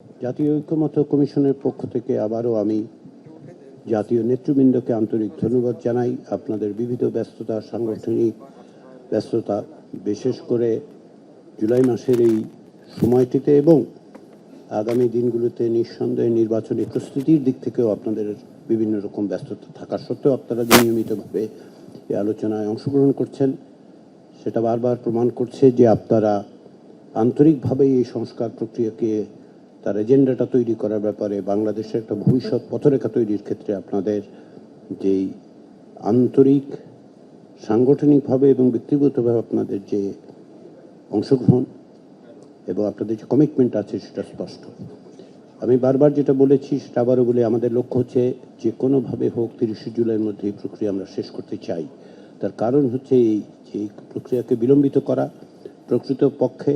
জাতীয় ঐক্যমত্য কমিশনের পক্ষ থেকে আবারও আমি জাতীয় নেতৃবৃন্দকে আন্তরিক ধন্যবাদ জানাই। আপনাদের বিবিধ ব্যস্ততা, সাংগঠনিক ব্যস্ততা, বিশেষ করে জুলাই মাসের এই সময়টিতে এবং আগামী দিনগুলোতে নিঃসন্দেহে নির্বাচনী প্রস্তুতির দিক থেকেও আপনাদের বিভিন্ন রকম ব্যস্ততা থাকা সত্ত্বেও আপনারা নিয়মিতভাবে এই আলোচনায় অংশগ্রহণ করছেন, সেটা বারবার প্রমাণ করছে যে আপনারা আন্তরিকভাবে এই সংস্কার প্রক্রিয়াকে, তার এজেন্ডাটা তৈরি করার ব্যাপারে, বাংলাদেশের একটা ভবিষ্যৎ পথরেখা তৈরির ক্ষেত্রে আপনাদের যেই আন্তরিক, সাংগঠনিকভাবে এবং ব্যক্তিগতভাবে আপনাদের যে অংশগ্রহণ এবং আপনাদের যে কমিটমেন্ট আছে সেটা স্পষ্ট। আমি বারবার যেটা বলেছি সেটা আবারও বলে, আমাদের লক্ষ্য হচ্ছে যে কোনোভাবে হোক 30শে জুলাইয়ের মধ্যে এই প্রক্রিয়া আমরা শেষ করতে চাই। তার কারণ হচ্ছে এই যে প্রক্রিয়াকে বিলম্বিত করা প্রকৃতপক্ষে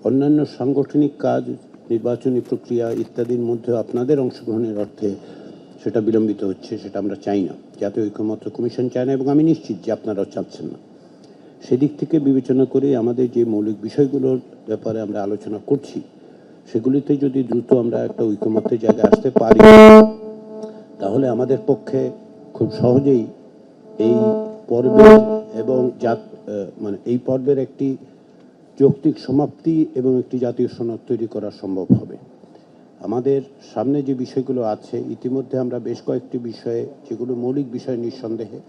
অন্যান্য সাংগঠনিক কাজ, নির্বাচনী প্রক্রিয়া ইত্যাদির মধ্যে আপনাদের অংশগ্রহণের অর্থে সেটা বিলম্বিত হচ্ছে, সেটা আমরা চাই না। জাতীয় ঐক্যমত্য কমিশন চায় না এবং আমি নিশ্চিত যে আপনারাও চাচ্ছেন না। সেদিক থেকে বিবেচনা করে আমাদের যে মৌলিক বিষয়গুলোর ব্যাপারে আমরা আলোচনা করছি সেগুলিতে যদি দ্রুত আমরা একটা ঐক্যমত্যের জায়গায় আসতে পারি, তাহলে আমাদের পক্ষে খুব সহজেই এই পর্বের এবং এই পর্বের একটি যৌক্তিক সমাপ্তি এবং একটি জাতীয় সনদ তৈরি করা সম্ভব হবে। আমাদের সামনে যে বিষয়গুলো আছে, ইতিমধ্যে আমরা বেশ কয়েকটি বিষয়ে, যেগুলো মৌলিক বিষয় নিঃসন্দেহে,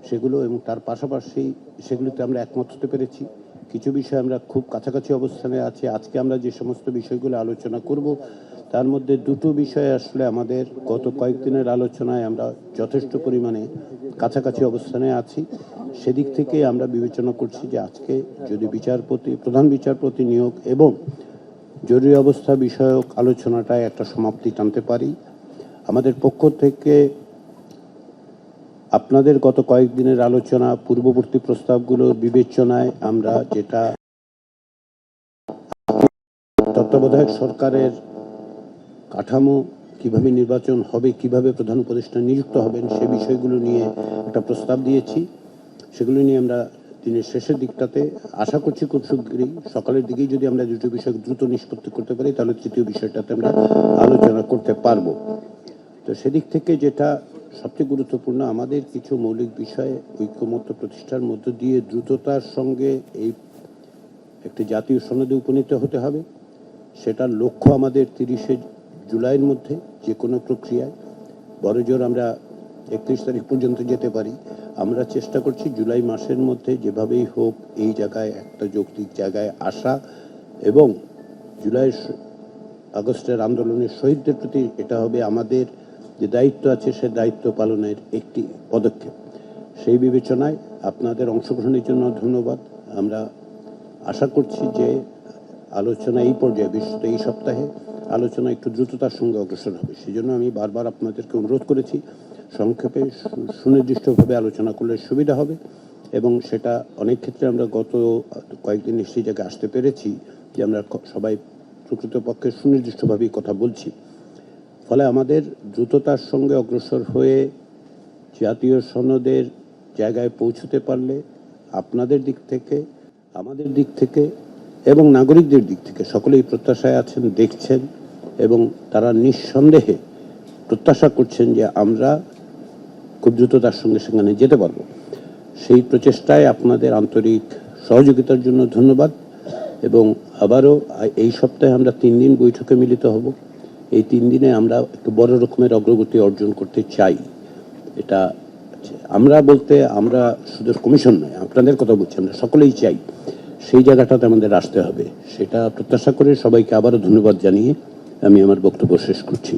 সেগুলো এবং তার পাশাপাশি সেগুলোতে আমরা একমত হতে পেরেছি। কিছু বিষয়ে আমরা খুব কাছাকাছি অবস্থানে আছি। আজকে আমরা যে সমস্ত বিষয়গুলো আলোচনা করব তার মধ্যে দুটো বিষয় আসলে আমাদের গত কয়েকদিনের আলোচনায় আমরা যথেষ্ট পরিমাণে কাছাকাছি অবস্থানে আছি। সেদিক থেকে আমরা বিবেচনা করছি যে আজকে যদি প্রধান বিচারপতি নিয়োগ এবং জরুরি অবস্থা বিষয়ক আলোচনাটায় একটা সমাপ্তি টানতে পারি। আমাদের পক্ষ থেকে আপনাদের গত কয়েকদিনের আলোচনা, পূর্ববর্তী প্রস্তাবগুলোর বিবেচনায় আমরা যেটা তত্ত্বাবধায়ক সরকারের কাঠামো, কিভাবে নির্বাচন হবে, কিভাবে প্রধান উপদেষ্টা নিযুক্ত হবেন, সে বিষয়গুলো নিয়ে একটা প্রস্তাব দিয়েছি। সেগুলো নিয়ে আমরা দিনের শেষের দিকটাতে আশা করছি খুব শিগগিরই সকালের দিকেই যদি আমরা দুটো বিষয় দ্রুত নিষ্পত্তি করতে পারি, তাহলে তৃতীয় বিষয়টাতে আমরা আলোচনা করতে পারবো। তো সেদিক থেকে যেটা সবচেয়ে গুরুত্বপূর্ণ, আমাদের কিছু মৌলিক বিষয়ে ঐক্যমত্য প্রতিষ্ঠার মধ্য দিয়ে দ্রুততার সঙ্গে এই একটি জাতীয় সনদে উপনীত হতে হবে। সেটার লক্ষ্য আমাদের 30শে জুলাইয়ের মধ্যে যে কোনো প্রক্রিয়ায়, বড়জোর আমরা 31 তারিখ পর্যন্ত যেতে পারি। আমরা চেষ্টা করছি জুলাই মাসের মধ্যে যেভাবেই হোক এই জায়গায় একটা যৌক্তিক জায়গায় আসা এবং আগস্টের আন্দোলনের শহীদদের প্রতি এটা হবে আমাদের যে দায়িত্ব আছে, সে দায়িত্ব পালনের একটি পদক্ষেপ। সেই বিবেচনায় আপনাদের অংশগ্রহণের জন্য ধন্যবাদ। আমরা আশা করছি যে আলোচনা এই পর্যায়ে, বিশেষত এই সপ্তাহে আলোচনা একটু দ্রুততার সঙ্গে অগ্রসর হবে। সেই জন্য আমি বারবার আপনাদেরকে অনুরোধ করেছি সংক্ষেপে সুনির্দিষ্টভাবে আলোচনা করলে সুবিধা হবে এবং সেটা অনেক ক্ষেত্রে আমরা গত কয়েকদিন সেই জায়গায় আসতে পেরেছি যে আমরা সবাই প্রকৃতপক্ষে সুনির্দিষ্টভাবেই কথা বলছি। ফলে আমাদের দ্রুততার সঙ্গে অগ্রসর হয়ে জাতীয় সনদের জায়গায় পৌঁছতে পারলে আপনাদের দিক থেকে, আমাদের দিক থেকে এবং নাগরিকদের দিক থেকে সকলেই প্রত্যাশায় আছেন, দেখছেন এবং তারা নিঃসন্দেহে প্রত্যাশা করছেন যে আমরা খুব দ্রুততার সঙ্গে সেখানে যেতে পারবো। সেই প্রচেষ্টায় আপনাদের আন্তরিক সহযোগিতার জন্য ধন্যবাদ। এবং আবারও এই সপ্তাহে আমরা 3 দিন বৈঠকে মিলিত হব। এই 3 দিনে আমরা একটু বড় রকমের অগ্রগতি অর্জন করতে চাই। এটা আমরা বলতে আমরা শুধু কমিশন নয়, আপনাদের কথা বলছি, আমরা সকলেই চাই। সেই জায়গাটাতে আমাদের আসতে হবে, সেটা প্রত্যাশা করে সবাইকে আবারও ধন্যবাদ জানিয়ে আমি আমার বক্তব্য শেষ করছি।